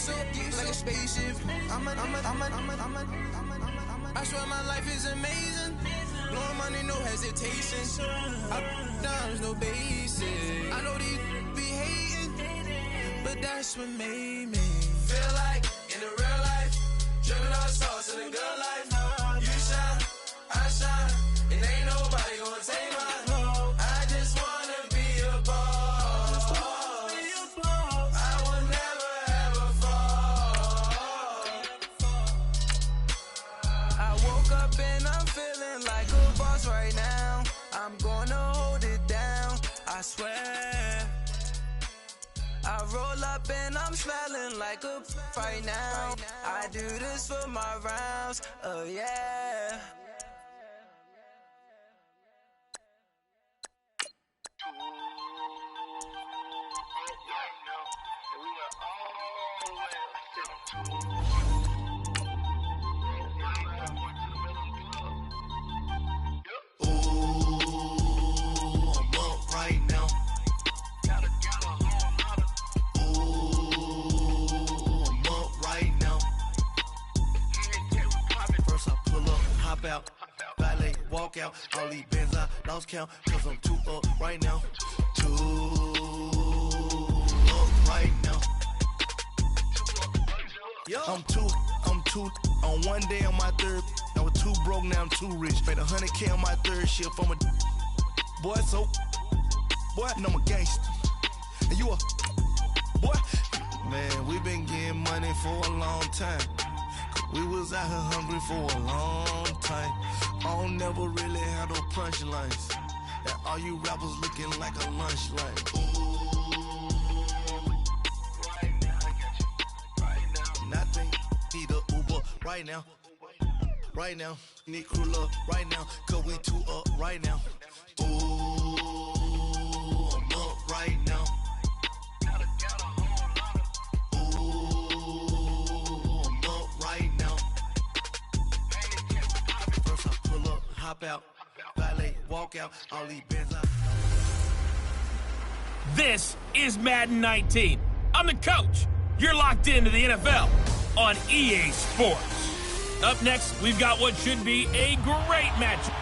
so like a spaceship. I swear my life is amazing. Blowing money, no hesitation. Dimes, no basic. I know these be hating, but that's what made me feel like in the real life. Dripping all sauce in the good life. You shine, I shine, and ain't nobody gonna take mine. I just wanna be a boss. I will never ever fall. I woke up and I'm feeling like a boss right now. I'm gonna hold it down, I swear. I roll up and I'm smelling like a right now. I do this for my rounds, oh yeah. Out, valet, walk out, all these bands I lost count, cause I'm too up right now, too up right now. I'm too, on one day on my third, I was too broke, now I'm too rich, made 100K on my third shift from a boy, so, boy, and I'm a gangster, and you a, boy, man, we been getting money for a long time. We was out here hungry for a long time. I don't never really have no punchlines. And all you rappers looking like a lunch line. Right now, I got you. Right now. Nothing. Need a Uber right now. Right now. Need crew love right now. Cause we too up right now. Ooh, I'm up right now. Hop out, valet, walk out, all these bands out. This is Madden 19. I'm the coach. You're locked into the NFL on EA Sports. Up next, we've got what should be a great matchup.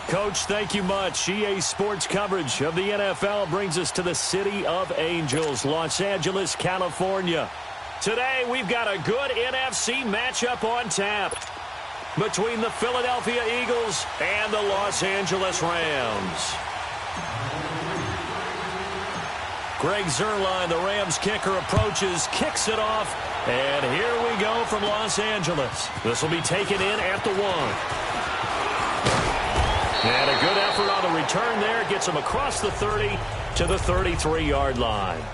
Coach, thank you much. EA Sports coverage of the NFL brings us to the City of Angels, Los Angeles, California. Today, we've got a good NFC matchup on tap between the Philadelphia Eagles and the Los Angeles Rams. Greg Zuerlein, the Rams kicker, approaches, kicks it off, and here we go from Los Angeles. This will be taken in at the 1. And a good effort on the return there. Gets him across the 30 to the 33-yard line.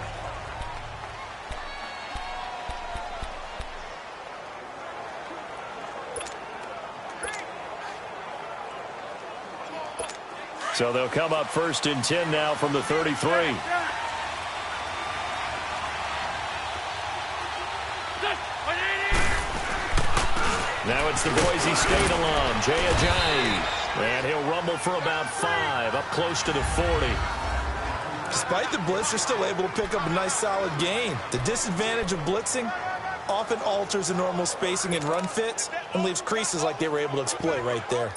So they'll come up 1st and 10 now from the 33. Now it's the Boise State alum, Jay Ajayi. And he'll rumble for about 5, up close to the 40. Despite the blitz, they're still able to pick up a nice solid gain. The disadvantage of blitzing often alters the normal spacing and run fits and leaves creases like they were able to exploit right there.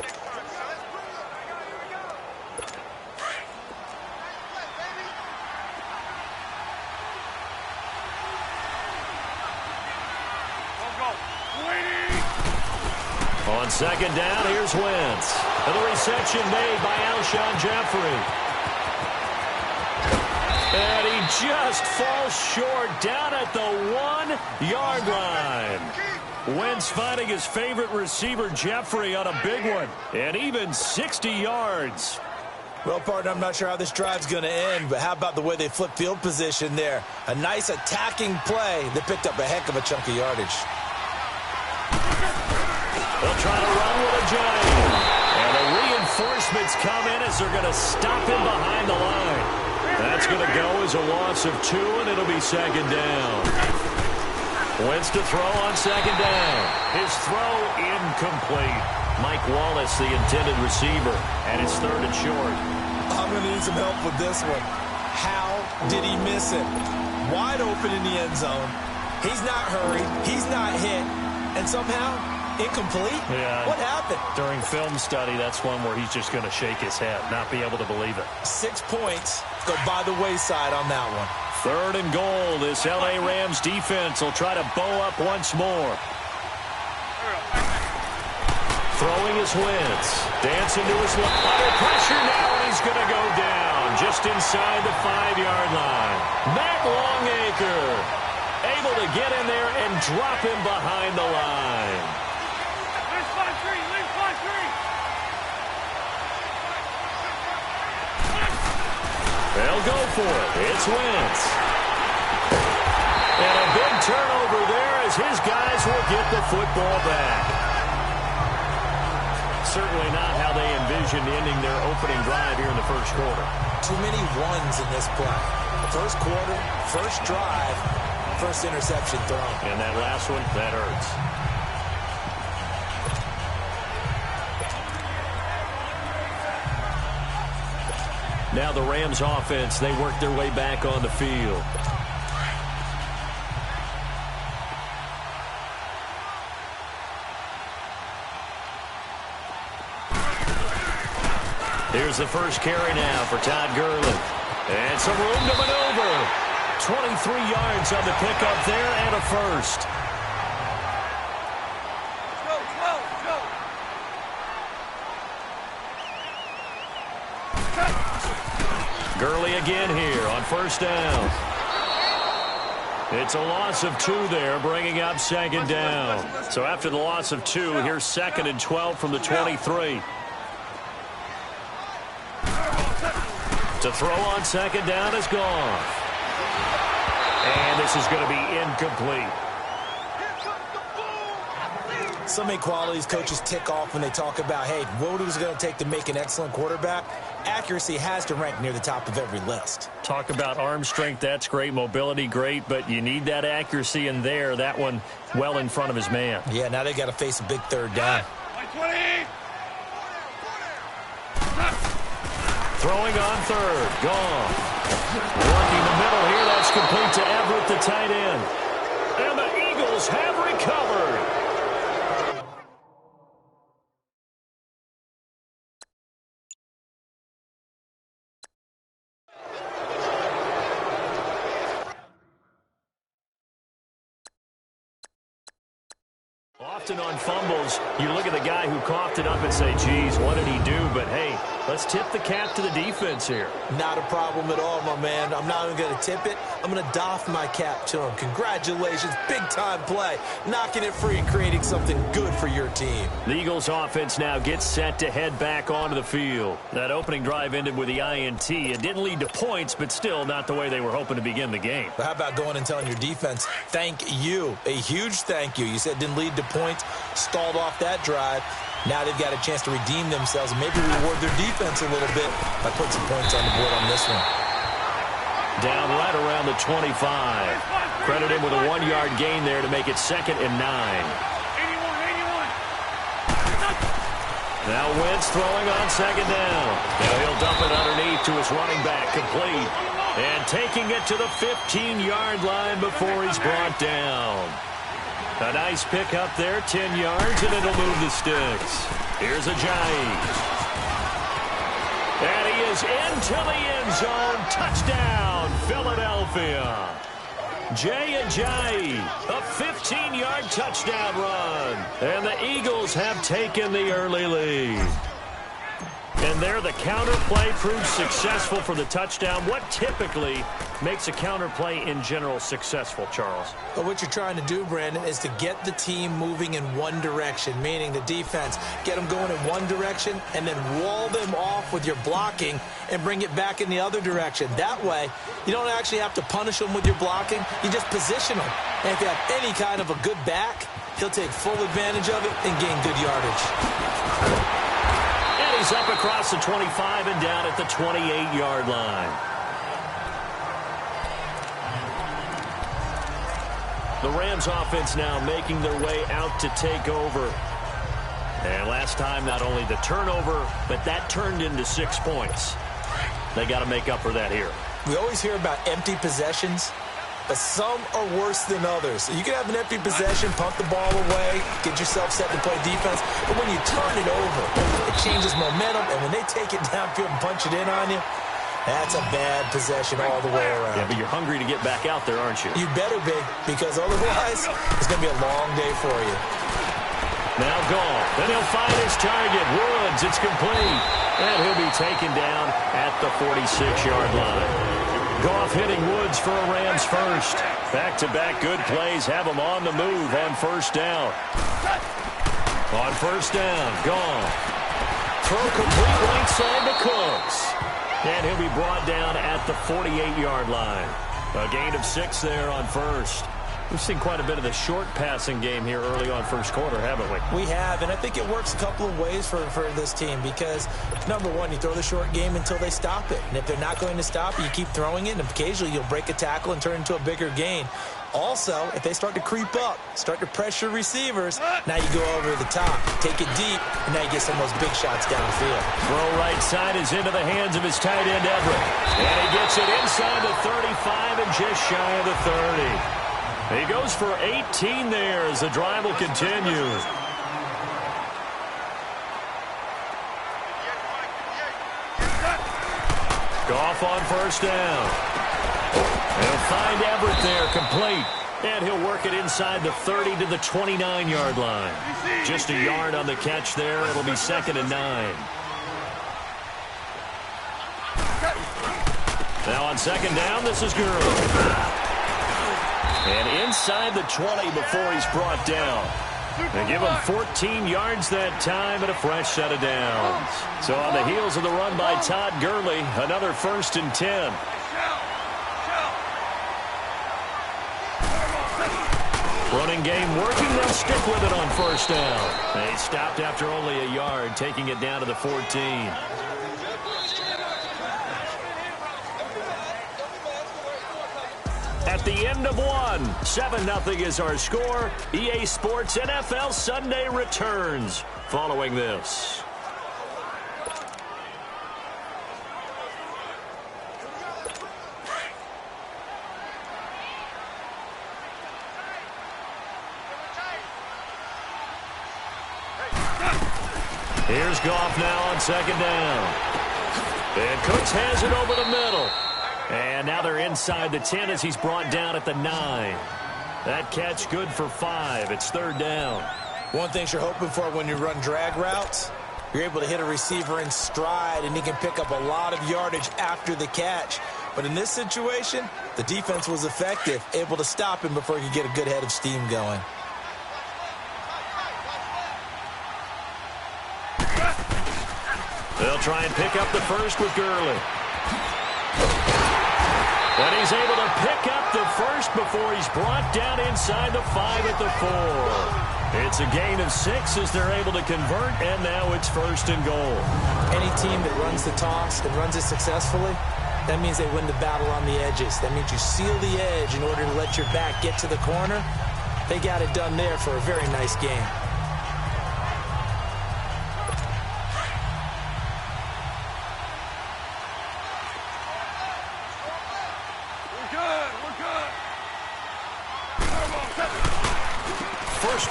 On 2nd down, here's Wentz. And the reception made by Alshon Jeffrey. And he just falls short down at the 1-yard line. Wentz finding his favorite receiver, Jeffrey, on a big one. And even 60 yards. Well, partner, I'm not sure how this drive's going to end, but how about the way they flip field position there? A nice attacking play that picked up a heck of a chunk of yardage. They'll try to run with Ajayi. And the reinforcements come in as they're going to stop him behind the line. That's going to go as a loss of 2, and it'll be 2nd down. Wentz to throw on 2nd down. His throw incomplete. Mike Wallace, the intended receiver, and it's 3rd and short. I'm going to need some help with this one. How did he miss it? Wide open in the end zone. He's not hurried. He's not hit. And somehow, incomplete? Yeah. What happened? During film study, that's one where he's just going to shake his head, not be able to believe it. 6 points go by the wayside on that one. 3rd and goal. This L.A. Rams defense will try to bow up once more. Throwing his Wentz. Dancing to his left. Under pressure now, and he's going to go down just inside the 5-yard line. Matt Longacre able to get in there and drop him behind the line. They'll go for it. It's Wentz. And a big turnover there as his guys will get the football back. Certainly not how they envisioned ending their opening drive here in the first quarter. Too many ones in this play. First quarter, first drive, first interception thrown. And that last one, that hurts. Now the Rams offense, they work their way back on the field. Here's the first carry now for Todd Gurley. And some room to maneuver. 23 yards on the pickup there and a first. Gurley again here on first down. It's a loss of 2 there, bringing up 2nd down. So after the loss of 2, here's 2nd and 12 from the 23. To throw on 2nd down is gone. And this is going to be incomplete. So many qualities coaches tick off when they talk about, hey, what is it going to take to make an excellent quarterback? Accuracy has to rank near the top of every list. Talk about arm strength, that's great. Mobility, great. But you need that accuracy in there. That one well in front of his man. Yeah, now they got to face a big 3rd down. Throwing on 3rd. Gone. Working the middle here. That's complete to Everett, the tight end. And the Eagles have recovered. Often on fumbles, you look at the guy who coughed it up and say, geez, what did he do? But, hey, let's tip the cap to the defense here. Not a problem at all, my man. I'm not even going to tip it. I'm going to doff my cap to him. Congratulations. Big-time play. Knocking it free and creating something good for your team. The Eagles offense now gets set to head back onto the field. That opening drive ended with the INT. It didn't lead to points, but still not the way they were hoping to begin the game. But how about going and telling your defense, thank you. A huge thank you. You said it didn't lead to points, stalled off that drive. Now they've got a chance to redeem themselves and maybe reward their defense a little bit by putting some points on the board on this one. Down right around the 25. Credit him with a 1-yard gain there to make it 2nd and 9. Now Wentz throwing on 2nd down. Now he'll dump it underneath to his running back, complete. And taking it to the 15-yard line before he's brought down. A nice pick up there, 10 yards, and it'll move the sticks. Here's Ajayi. And he is into the end zone. Touchdown, Philadelphia. Jay Ajayi, a 15-yard touchdown run. And the Eagles have taken the early lead. And there, the counter play proved successful for the touchdown. What typically makes a counter play in general successful, Charles? But what you're trying to do, Brandon, is to get the team moving in one direction, meaning the defense. Get them going in one direction and then wall them off with your blocking and bring it back in the other direction. That way, you don't actually have to punish them with your blocking. You just position them. And if you have any kind of a good back, he'll take full advantage of it and gain good yardage. He's up across the 25 and down at the 28-yard line. The Rams offense now making their way out to take over. And last time, not only the turnover, but that turned into 6 points. They got to make up for that here. We always hear about empty possessions. but some are worse than others. You can have an empty possession, pump the ball away, get yourself set to play defense, but when you turn it over, it changes momentum, and when they take it downfield and punch it in on you, that's a bad possession all the way around. Yeah, but you're hungry to get back out there, aren't you? You better be, because otherwise, it's going to be a long day for you. Now Goff. Then he'll find his target. Woods, it's complete. And he'll be taken down at the 46-yard line. Goff hitting Woods for a Rams first. Back-to-back good plays have him on the move on first down. On first down, Goff. Throw complete right side to Cooks. And he'll be brought down at the 48-yard line. A gain of 6 there on first. We've seen quite a bit of the short passing game here early on first quarter, haven't we? We have, and I think it works a couple of ways for this team because, number one, you throw the short game until they stop it. And if they're not going to stop it, you keep throwing it, and occasionally you'll break a tackle and turn into a bigger gain. Also, if they start to creep up, start to pressure receivers, now you go over the top, take it deep, and now you get some of those big shots downfield. Throw right side is into the hands of his tight end, Everett. And he gets it inside the 35 and just shy of the 30. He goes for 18 there as the drive will continue. Goff on first down. They'll find Everett there, complete. And he'll work it inside the 30 to the 29-yard line. Just a yard on the catch there. It'll be 2nd and 9. Now on 2nd down, this is Gurley. And inside the 20 before he's brought down. They give him 14 yards that time and a fresh set of downs. So on the heels of the run by Todd Gurley, another 1st and 10. Running game working, they'll stick with it on first down. They stopped after only a yard, taking it down to the 14. At the end of one, 7-0 is our score. EA Sports NFL Sunday returns following this. Here's Goff now on 2nd down. And Cooks has it over the middle. And now they're inside the 10 as he's brought down at the 9. That catch good for 5. It's 3rd down. One thing you're hoping for when you run drag routes, you're able to hit a receiver in stride, and he can pick up a lot of yardage after the catch. But in this situation, the defense was effective, able to stop him before he could get a good head of steam going. They'll try and pick up the first with Gurley. But he's able to pick up the first before he's brought down inside the 5 at the 4. It's a gain of 6 as they're able to convert, and now it's 1st and goal. Any team that runs the toss and runs it successfully, that means they win the battle on the edges. That means you seal the edge in order to let your back get to the corner. They got it done there for a very nice game.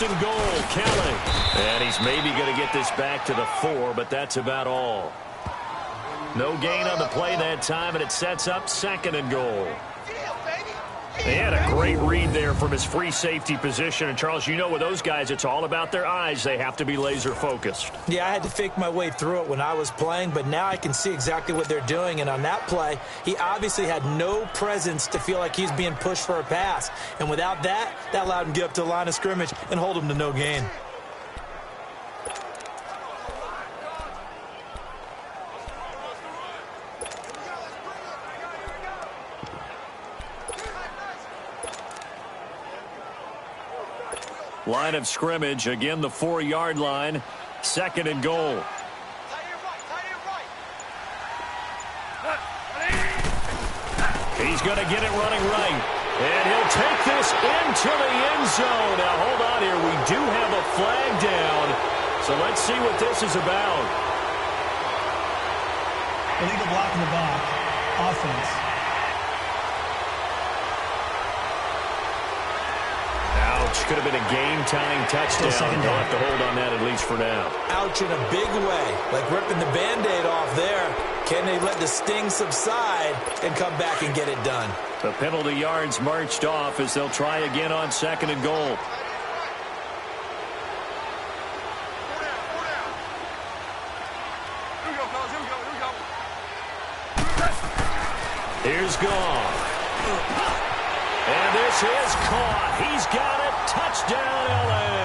And goal, Kelly. And he's maybe going to get this back to the 4, but that's about all. No gain on the play that time, and it sets up 2nd and goal. They had a great read there from his free safety position. And, Charles, you know with those guys, it's all about their eyes. They have to be laser-focused. Yeah, I had to fake my way through it when I was playing, but now I can see exactly what they're doing. And on that play, he obviously had no presence to feel like he's being pushed for a pass. And without that, that allowed him to get up to the line of scrimmage and hold him to no gain. Line of scrimmage, again the 4-yard line, 2nd and goal. He's going to get it running right, and he'll take this into the end zone. Now hold on here, we do have a flag down, so let's see what this is about. Illegal block in the back, offense. Ouch. Could have been a game-tying touchdown. They'll have to hold on that at least for now. Ouch in a big way. Like ripping the Band-Aid off there. Can they let the sting subside and come back and get it done? The penalty yards marched off as they'll try again on 2nd and goal. Here's Goff. And this is caught. He's got it. Touchdown, L.A.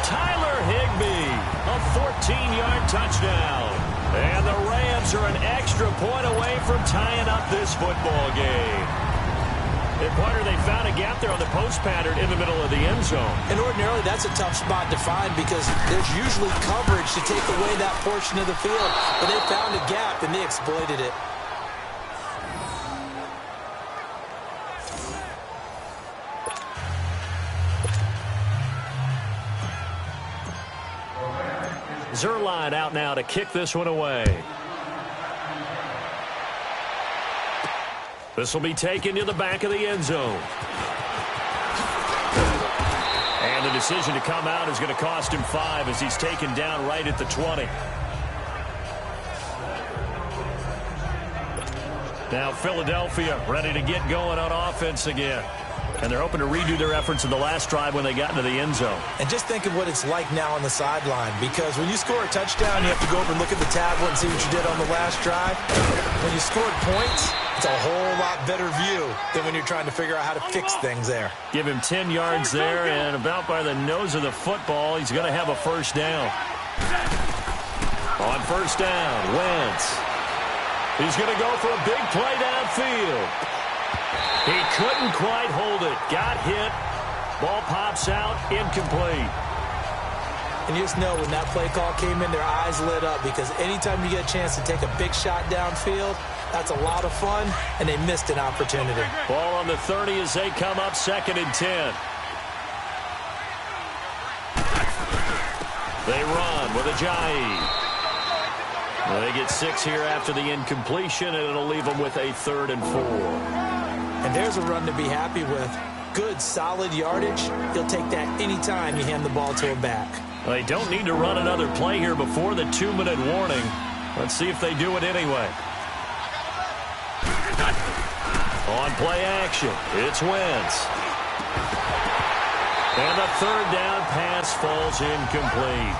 Tyler Higbee, a 14-yard touchdown. And the Rams are an extra point away from tying up this football game. And partner, they found a gap there on the post pattern in the middle of the end zone. And ordinarily, that's a tough spot to find because there's usually coverage to take away that portion of the field. But they found a gap, and they exploited it. Zuerlein out now to kick this one away. This will be taken to the back of the end zone. And the decision to come out is going to cost him 5 as he's taken down right at the 20. Now Philadelphia ready to get going on offense again. And they're hoping to redo their efforts in the last drive when they got into the end zone. And just think of what it's like now on the sideline, because when you score a touchdown, you have to go over and look at the tablet and see what you did on the last drive. When you scored points, it's a whole lot better view than when you're trying to figure out how to fix things there. Give him 10 yards there, and about by the nose of the football, he's going to have a first down. On first down, Wentz. He's going to go for a big play downfield. He couldn't quite hold it. Got hit. Ball pops out. Incomplete. And you just know when that play call came in, their eyes lit up, because anytime you get a chance to take a big shot downfield, that's a lot of fun, and they missed an opportunity. Ball on the 30 as they come up 2nd and 10. They run with Ajayi. They get 6 here after the incompletion, and it'll leave them with a 3rd and 4. And there's a run to be happy with. Good, solid yardage. He'll take that anytime you hand the ball to him back. Well, they don't need to run another play here before the 2-minute warning. Let's see if they do it anyway. On play action, it's Wentz. And the 3rd down pass falls incomplete.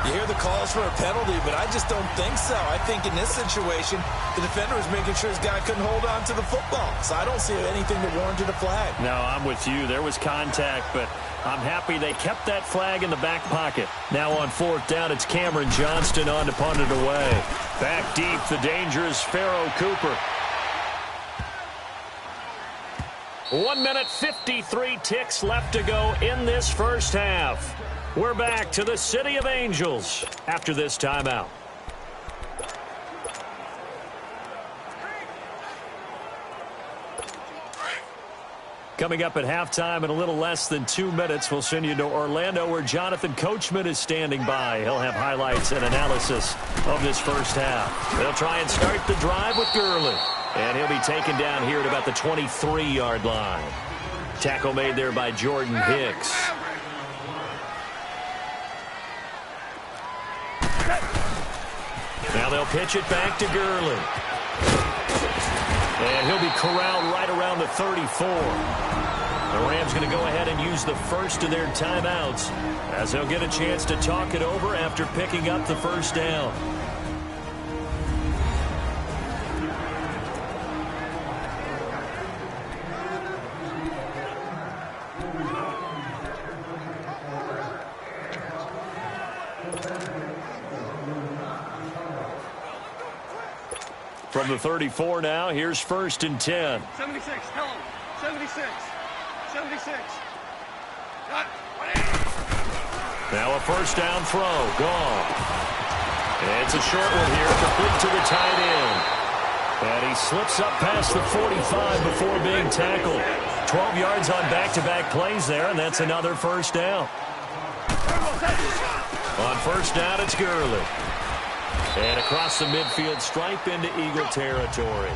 You hear the calls for a penalty, but I just don't think so. I think in this situation, the defender was making sure his guy couldn't hold on to the football. So I don't see anything that warranted a flag. No, I'm with you. There was contact, but I'm happy they kept that flag in the back pocket. Now on 4th down, it's Cameron Johnston on to punt it away. Back deep, the dangerous Pharoh Cooper. 1 minute 53 ticks left to go in this first half. We're back to the City of Angels after this timeout. Coming up at halftime in a little less than 2 minutes, we'll send you to Orlando where Jonathan Coachman is standing by. He'll have highlights and analysis of this first half. They'll try and start the drive with Gurley. And he'll be taken down here at about the 23-yard line. Tackle made there by Jordan Hicks. Now they'll pitch it back to Gurley. And he'll be corralled right around the 34. The Rams going to go ahead and use the first of their timeouts as they'll get a chance to talk it over after picking up the first down. From the 34 now, here's 1st and 10. 76, tell him. 76. 76. Now a first down throw, gone. And it's a short one here, complete to the tight end. And he slips up past the 45 before being tackled. 12 yards on back-to-back plays there, and that's another first down. On first down, it's Gurley. And across the midfield stripe into Eagle territory.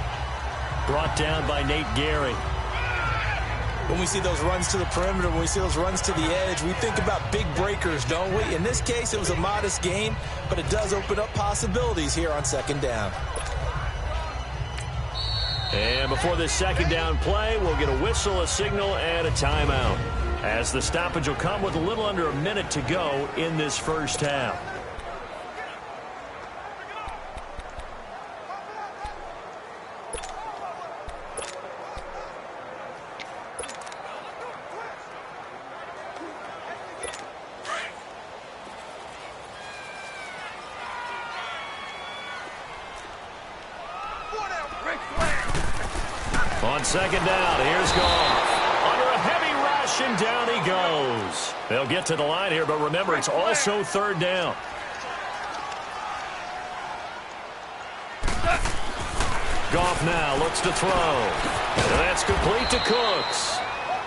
Brought down by Nate Gehring. When we see those runs to the perimeter, when we see those runs to the edge, we think about big breakers, don't we? In this case, it was a modest gain, but it does open up possibilities here on second down. And before this second down play, we'll get a whistle, a signal, and a timeout, as the stoppage will come with a little under a minute to go in this first half. On second down, here's Goff. Under a heavy rush, and down he goes. They'll get to the line here, but remember, it's also third down. Goff now looks to throw. And that's complete to Cooks.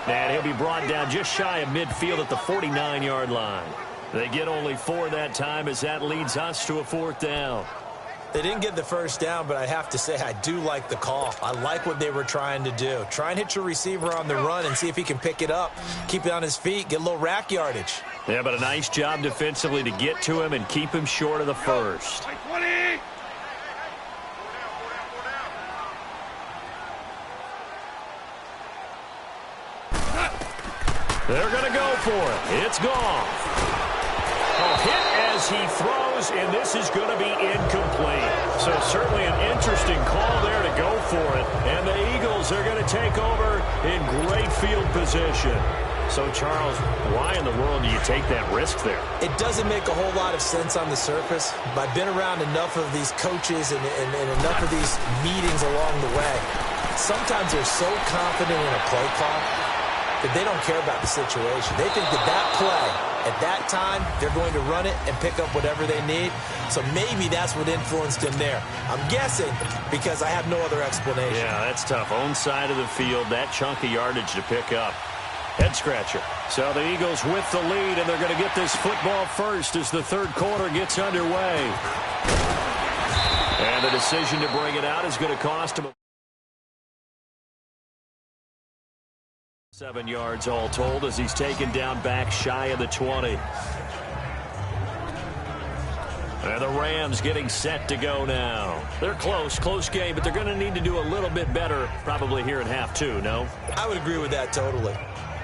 And he'll be brought down just shy of midfield at the 49-yard line. They get only 4 that time, as that leads us to a fourth down. They didn't get the first down, but I have to say I do like the call. I like what they were trying to do. Try and hit your receiver on the run and see if he can pick it up, keep it on his feet, get a little rack yardage. Yeah, but a nice job defensively to get to him and keep him short of the first. They're going to go for it. It's Goff. A hit as he throws, and this is going to be incomplete. So certainly an interesting call there to go for it. And the Eagles are going to take over in great field position. So, Charles, why in the world do you take that risk there? It doesn't make a whole lot of sense on the surface, but I've been around enough of these coaches and enough of these meetings along the way. Sometimes they're so confident in a play call that they don't care about the situation. They think that play, at that time, they're going to run it and pick up whatever they need. So maybe that's what influenced him there. I'm guessing because I have no other explanation. Yeah, that's tough. Own side of the field, that chunk of yardage to pick up. Head scratcher. So the Eagles with the lead, and they're going to get this football first as the third quarter gets underway. And the decision to bring it out is going to cost him 7 yards all told, as he's taken down back shy of the 20. And the Rams getting set to go now. They're close game, but they're going to need to do a little bit better probably here in half two, no? I would agree with that totally.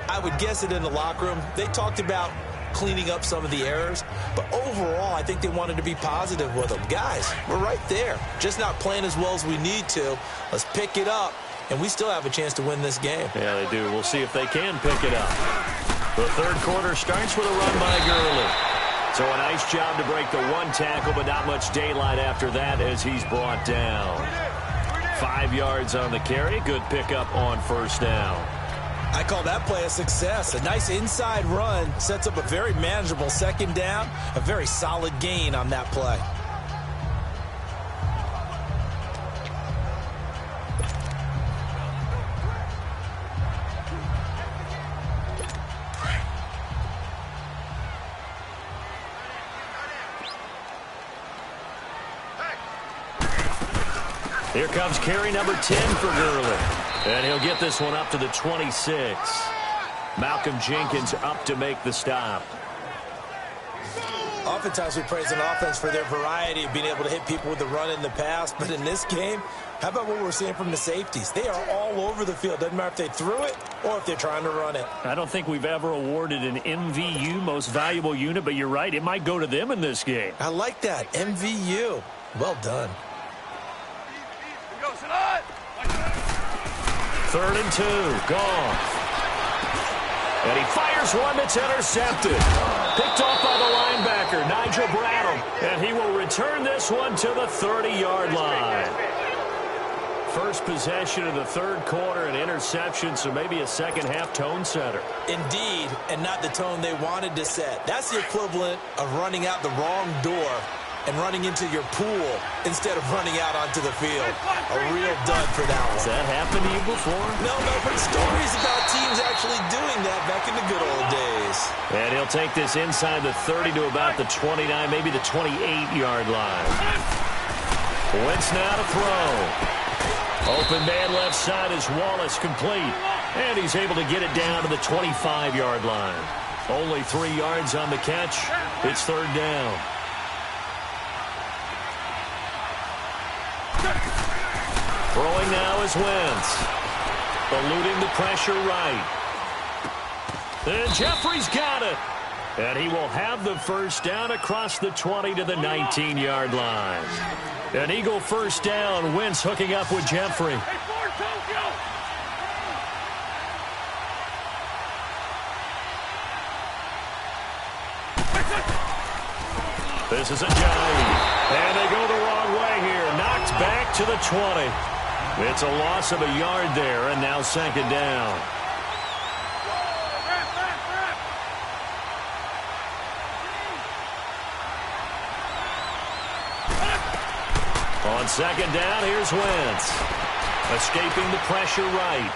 I would guess it in the locker room. They talked about cleaning up some of the errors, but overall, I think they wanted to be positive with them. Guys, we're right there. Just not playing as well as we need to. Let's pick it up, and we still have a chance to win this game. Yeah, they do. We'll see if they can pick it up. The third quarter starts with a run by Gurley. So a nice job to break the one tackle, but not much daylight after that as he's brought down. 5 yards on the carry. Good pickup on first down. I call that play a success. A nice inside run sets up a very manageable second down. A very solid gain on that play. Here comes carry number 10 for Gurley. And he'll get this one up to the 26. Malcolm Jenkins up to make the stop. Oftentimes we praise an offense for their variety of being able to hit people with the run in the pass. But in this game, how about what we're seeing from the safeties? They are all over the field. Doesn't matter if they threw it or if they're trying to run it. I don't think we've ever awarded an MVU, most valuable unit, but you're right. It might go to them in this game. I like that. MVU. Well done. 3rd and 2. Goff. And he fires one that's intercepted. Picked off by the linebacker, Nigel Bradham. And he will return this one to the 30-yard line. First possession of the third quarter, an interception, so maybe a second-half tone setter. Indeed, and not the tone they wanted to set. That's the equivalent of running out the wrong door and running into your pool instead of running out onto the field. A real dud for that one. Has that happened to you before? No, but stories about teams actually doing that back in the good old days. And he'll take this inside the 30 to about the 29, maybe the 28-yard line. Wentz now to throw. Open man left side is Wallace, complete. And he's able to get it down to the 25-yard line. Only 3 yards on the catch. It's third down. Throwing now is Wentz. Eluding the pressure right. And Jeffrey's got it. And he will have the first down across the 20 to the 19-yard line. An Eagle first down. Wentz hooking up with Jeffrey. This is a giant. And they go the wrong way here. Knocked back to the 20. It's a loss of a yard there, and now second down. On second down, here's Wentz. Escaping the pressure right.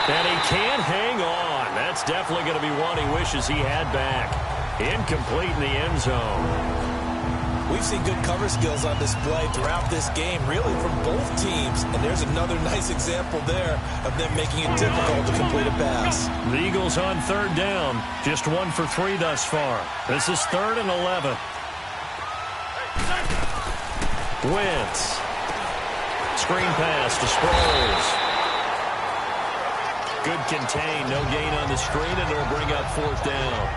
And he can't hang on. That's definitely going to be one he wishes he had back. Incomplete in the end zone. We've seen good cover skills on display throughout this game, really from both teams. And there's another nice example there of them making it difficult to complete a pass. The Eagles on third down. Just 1 for 3 thus far. This is 3rd and 11. Wentz. Screen pass to Sproles. Good contain. No gain on the screen, and it'll bring up 4th down.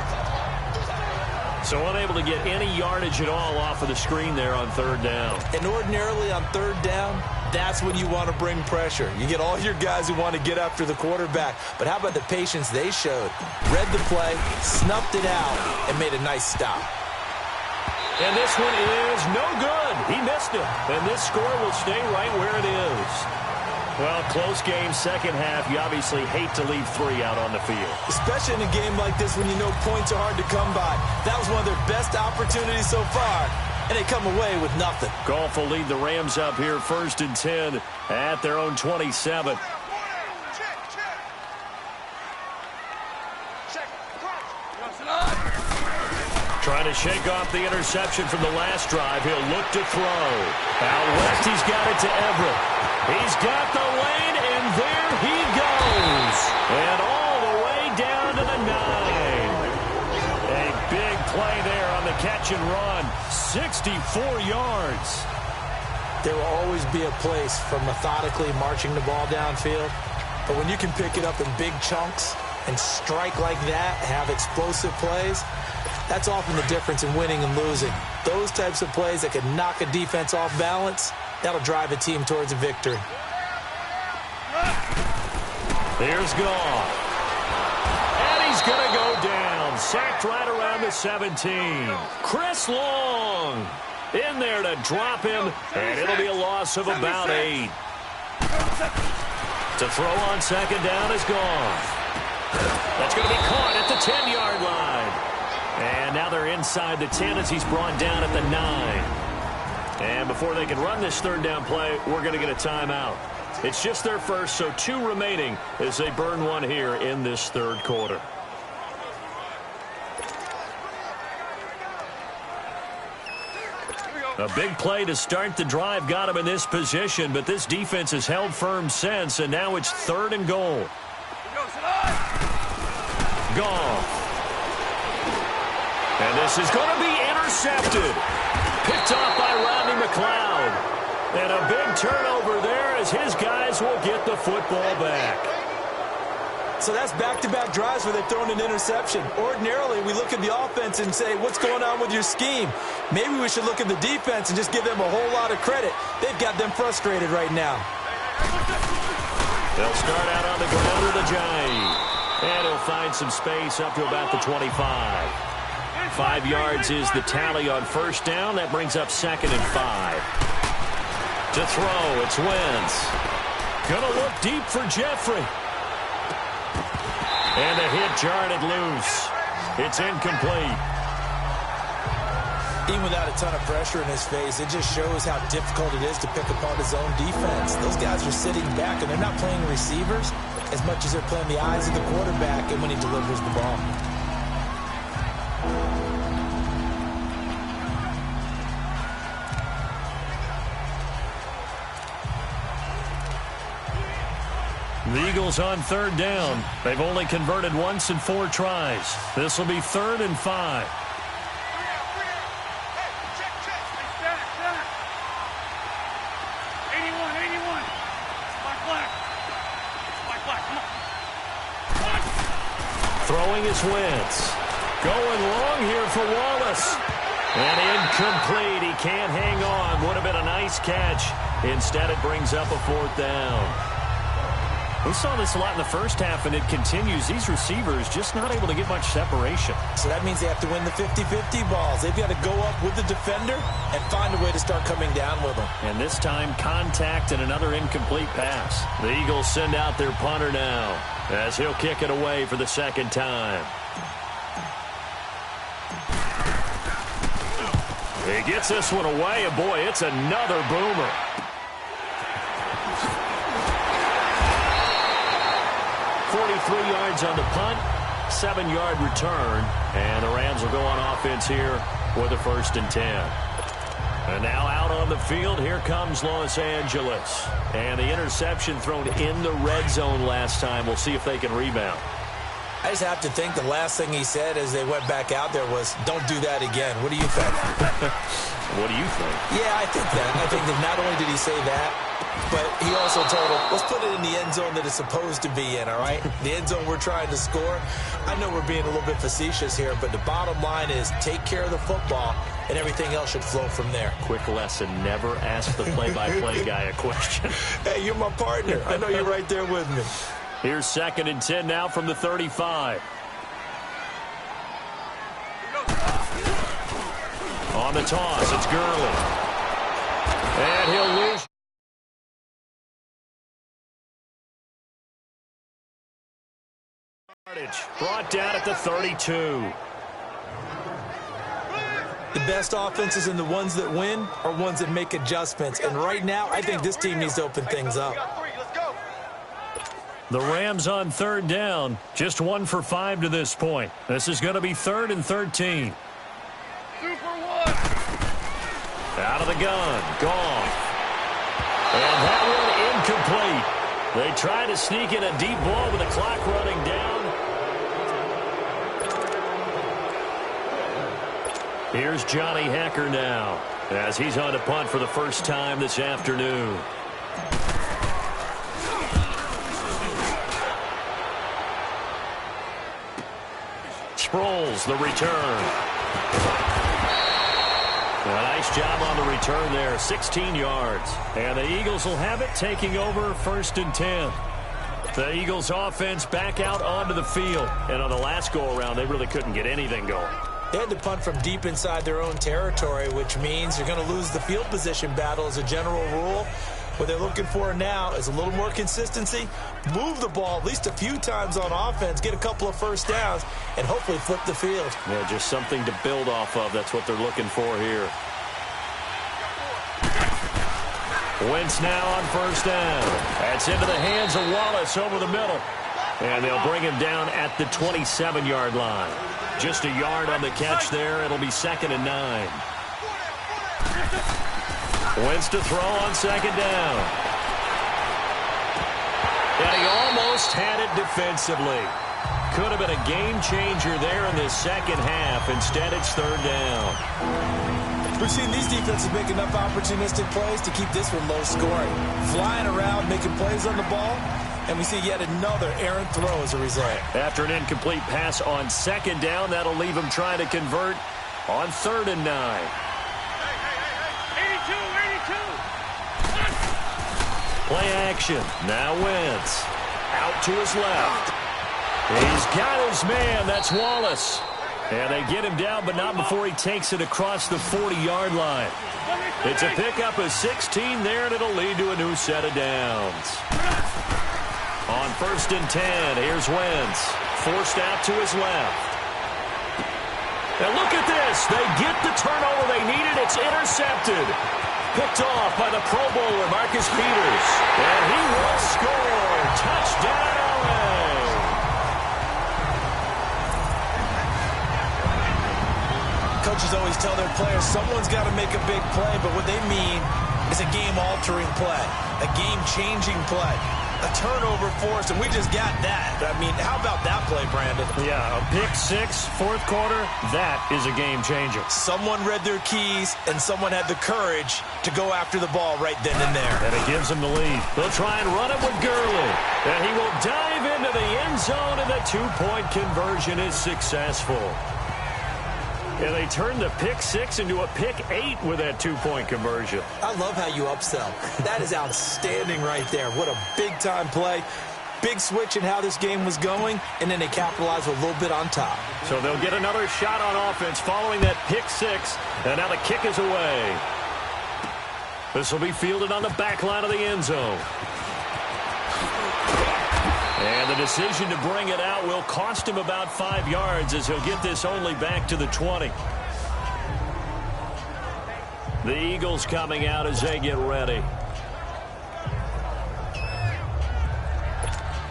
So unable to get any yardage at all off of the screen there on 3rd down. And ordinarily on 3rd down, that's when you want to bring pressure. You get all your guys who want to get after the quarterback. But how about the patience they showed? Read the play, snuffed it out, and made a nice stop. And this one is no good. He missed it. And this score will stay right where it is. Well, close game, second half. You obviously hate to leave 3 out on the field. Especially in a game like this when you know points are hard to come by. That was one of their best opportunities so far, and they come away with nothing. Goff will lead the Rams up here 1st and 10 at their own 27. Trying to shake off the interception from the last drive. He'll look to throw. Out west, he's got it to Everett. He's got the lane, and there he goes. And all the way down to the 9. A big play there on the catch and run. 64 yards. There will always be a place for methodically marching the ball downfield. But when you can pick it up in big chunks and strike like that, have explosive plays, that's often the difference in winning and losing. Those types of plays that can knock a defense off balance, that'll drive a team towards a victory. There's Goff. And he's going to go down. Sacked right around the 17. Chris Long in there to drop him, and it'll be a loss of about 8. To throw on second down is Goff. That's going to be caught at the 10-yard line. And now they're inside the 10 as he's brought down at the 9. And before they can run this third down play, we're going to get a timeout. It's just their first, so 2 remaining as they burn 1 here in this third quarter. A big play to start the drive got him in this position, but this defense has held firm since, and now it's 3rd and goal. Goff. And this is going to be intercepted. Picked off by Rodney McLeod. And a big turnover there as his guys will get the football back. So that's back-to-back drives where they've thrown an interception. Ordinarily, we look at the offense and say, what's going on with your scheme? Maybe we should look at the defense and just give them a whole lot of credit. They've got them frustrated right now. They'll start out on the ground with a giant. And he'll find some space up to about the 25. 5 yards is the tally on first down. That brings up 2nd and 5. To throw, it's Wentz. Gonna look deep for Jeffrey. And the hit jarred it loose. It's incomplete. Even without a ton of pressure in his face, it just shows how difficult it is to pick apart his own defense. Those guys are sitting back, and they're not playing receivers as much as they're playing the eyes of the quarterback and when he delivers the ball. The Eagles on third down. They've only converted once in 4 tries. This will be 3rd and 5. Throwing is Wentz. Going long here for Wallace. And incomplete. He can't hang on. Would have been a nice catch. Instead, it brings up a 4th down. We saw this a lot in the first half, and it continues. These receivers just not able to get much separation. So that means they have to win the 50-50 balls. They've got to go up with the defender and find a way to start coming down with them. And this time, contact and another incomplete pass. The Eagles send out their punter now as he'll kick it away for the 2nd time. He gets this one away, and boy, it's another boomer. 43 yards on the punt, 7-yard return, and the Rams will go on offense here with a 1st and 10. And now out on the field, here comes Los Angeles. And the interception thrown in the red zone last time. We'll see if they can rebound. I just have to think the last thing he said as they went back out there was, don't do that again. What do you think? What do you think? Yeah, I think that. I think that not only did he say that, but he also told him, let's put it in the end zone that it's supposed to be in, all right? The end zone we're trying to score. I know we're being a little bit facetious here, but the bottom line is take care of the football, and everything else should flow from there. Quick lesson, never ask the play-by-play guy a question. Hey, you're my partner. I know you're right there with me. Here's 2nd and 10 now from the 35. On the toss, it's Gurley. And he'll lose. Brought down at the 32. The best offenses and the ones that win are ones that make adjustments. And right now, I think this team needs to open things up. The Rams on 3rd down. Just 1 for 5 to this point. This is going to be 3rd and 13. Out of the gun. Goff. And that one incomplete. They try to sneak in a deep ball with the clock running down. Here's Johnny Hekker now as he's on to punt for the first time this afternoon. Sproles, the return. A nice job on the return there, 16 yards. And the Eagles will have it, taking over 1st and 10. The Eagles offense back out onto the field. And on the last go-around, they really couldn't get anything going. They had to punt from deep inside their own territory, which means you're going to lose the field position battle as a general rule. What they're looking for now is a little more consistency, move the ball at least a few times on offense, get a couple of first downs, and hopefully flip the field. Yeah, just something to build off of. That's what they're looking for here. Wentz now on 1st down. That's into the hands of Wallace over the middle. And they'll bring him down at the 27-yard line. Just a yard on the catch there. It'll be 2nd and 9. Wentz to throw on 2nd down. And he almost had it defensively. Could have been a game changer there in this 2nd half. Instead, it's 3rd down. We've seen these defenses make enough opportunistic plays to keep this one low scoring. Flying around, making plays on the ball, and we see yet another errant throw as a result. After an incomplete pass on 2nd down, that'll leave him trying to convert on 3rd and 9. Play action. Now Wentz. Out to his left. He's got his man. That's Wallace. And they get him down, but not before he takes it across the 40-yard line. It's a pickup of 16 there, and it'll lead to a new set of downs. On 1st and 10, here's Wentz. Forced out to his left. And look at this. They get the turnover they needed. It's intercepted. Picked off by the Pro Bowler, Marcus Peters. And he will score. Touchdown, LA. Coaches always tell their players someone's got to make a big play, but what they mean is a game-altering play, a game-changing play. a turnover forced, and we just got that. I mean, how about that play, Brandon? Yeah, a pick six, fourth quarter, that is a game changer. Someone read their keys, and someone had the courage to go after the ball right then and there. And it gives them the lead. They'll try and run it with Gurley. And he will dive into the end zone, and the two-point conversion is successful. And they turned the pick six into a pick 8 with that two-point conversion. I love how you upsell. That is outstanding right there. What a big-time play. Big switch in how this game was going, and then they capitalized with a little bit on top. So they'll get another shot on offense following that pick six, and now the kick is away. This will be fielded on the back line of the end zone. And the decision to bring it out will cost him about 5 yards as he'll get this only back to the 20. The Eagles coming out as they get ready.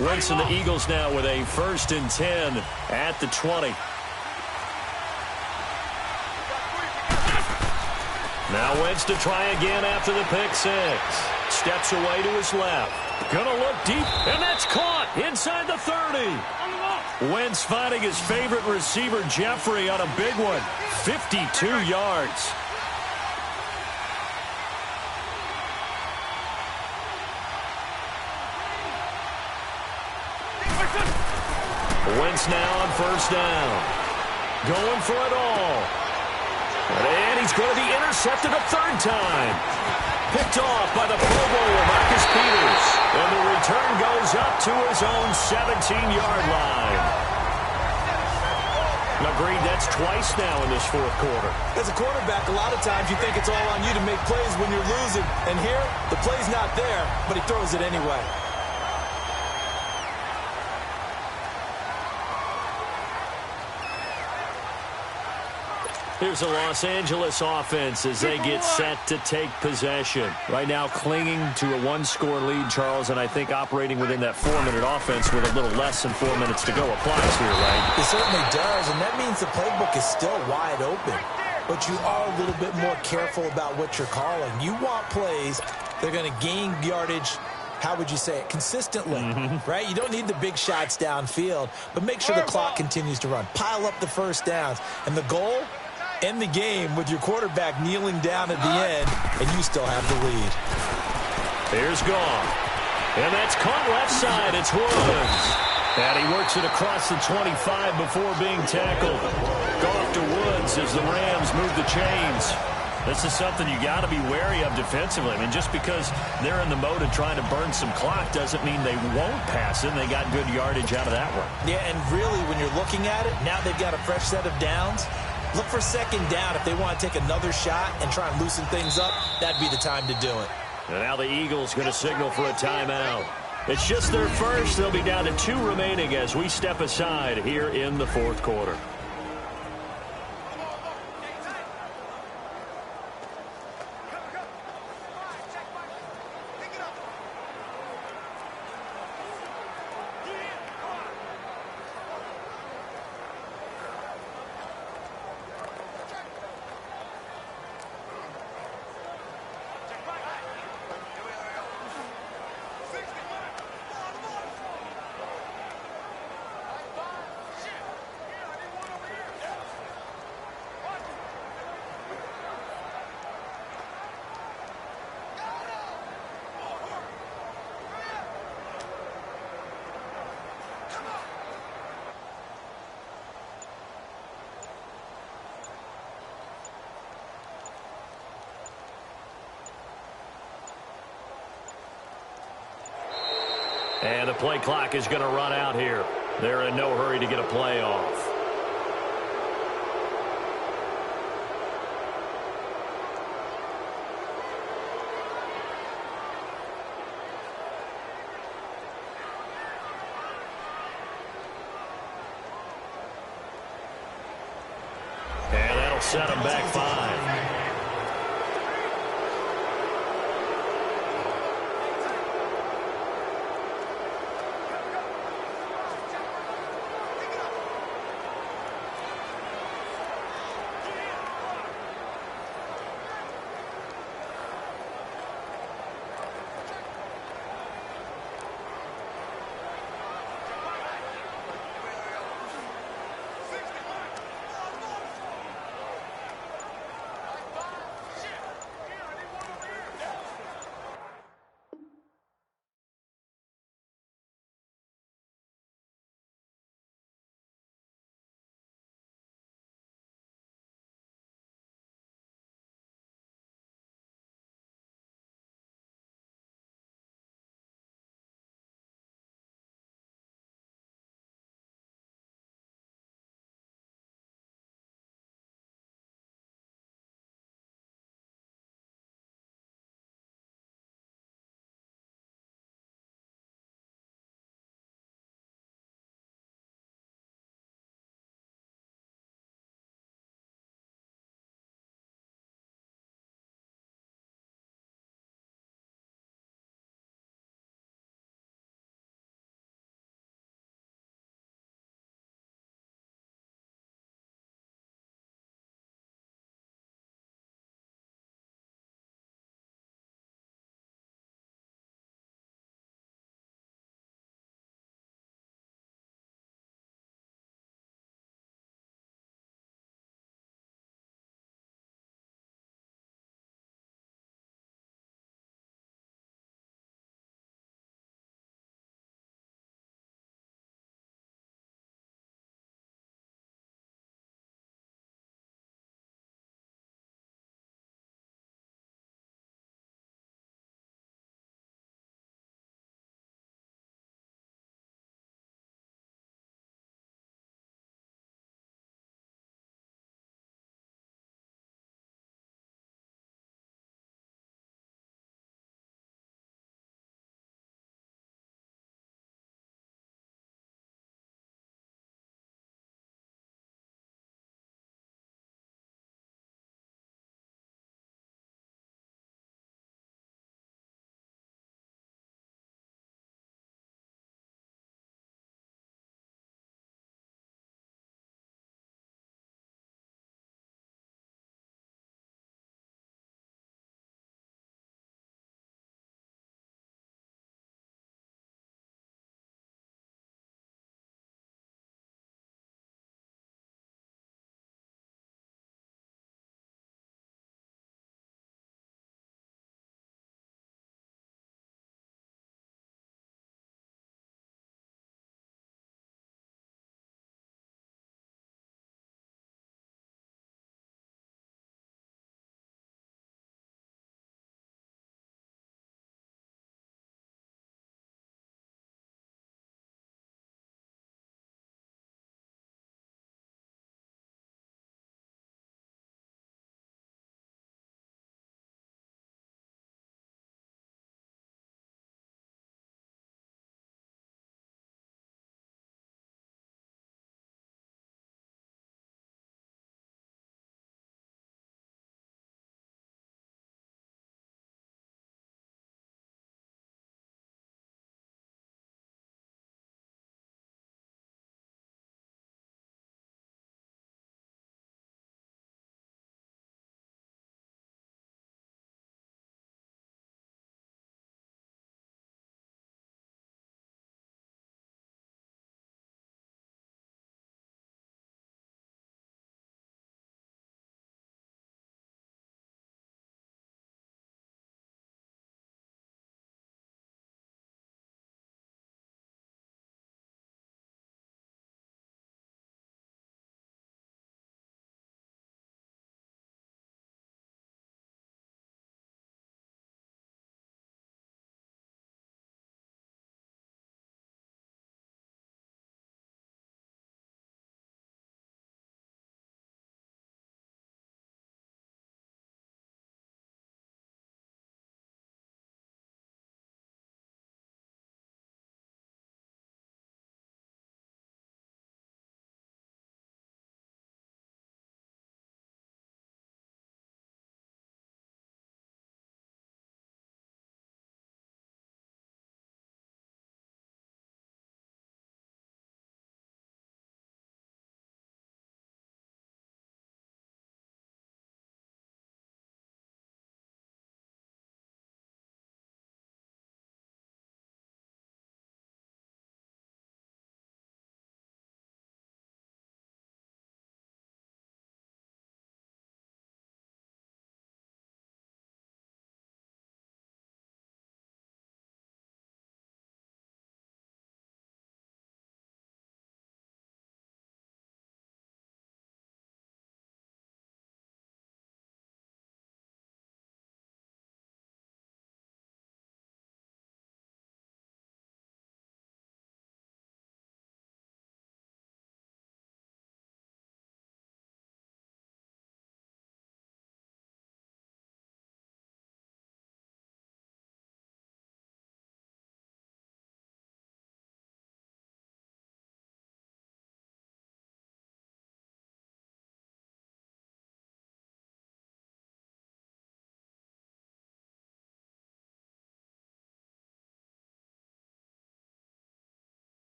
Wentz and the Eagles now with a 1st and 10 at the 20. Now Wentz to try again after the pick six. Steps away to his left. Gonna look deep, and that's caught inside the 30. Wentz finding his favorite receiver, Jeffrey, on a big one. 52 yards. Wentz now on 1st down. Going for it all. And he's going to be intercepted a 3rd time. Picked off by the Pro Bowler, Marcus Peters. And the return goes up to his own 17-yard line. Agreed, that's twice now in this 4th quarter. As a quarterback, a lot of times you think it's all on you to make plays when you're losing. And here, the play's not there, but he throws it anyway. Here's the Los Angeles offense as they get set to take possession. Right now clinging to a 1-score lead, Charles, and I think operating within that 4-minute offense with a little less than 4 minutes to go applies here, right? It certainly does, and that means the playbook is still wide open. But you are a little bit more careful about what you're calling. You want plays that are going to gain yardage, how would you say it, consistently, right? You don't need the big shots downfield, but make sure the clock continues to run. Pile up the 1st downs, and the goal, end the game with your quarterback kneeling down at the end, and you still have the lead. Here's Goff. And that's caught left side. It's Woods. And he works it across the 25 before being tackled. Goff to Woods as the Rams move the chains. This is something you got to be wary of defensively. I mean, just because they're in the mode of trying to burn some clock doesn't mean they won't pass it. They got good yardage out of that one. Yeah, and really, when you're looking at it, now they've got a fresh set of downs. Look for 2nd down if they want to take another shot and try and loosen things up. That'd be the time to do it. And now the Eagles going to signal for a timeout. It's just their first. They'll be down to 2 remaining as we step aside here in the 4th quarter. And the play clock is going to run out here. They're in no hurry to get a play off. And that'll set them back 5.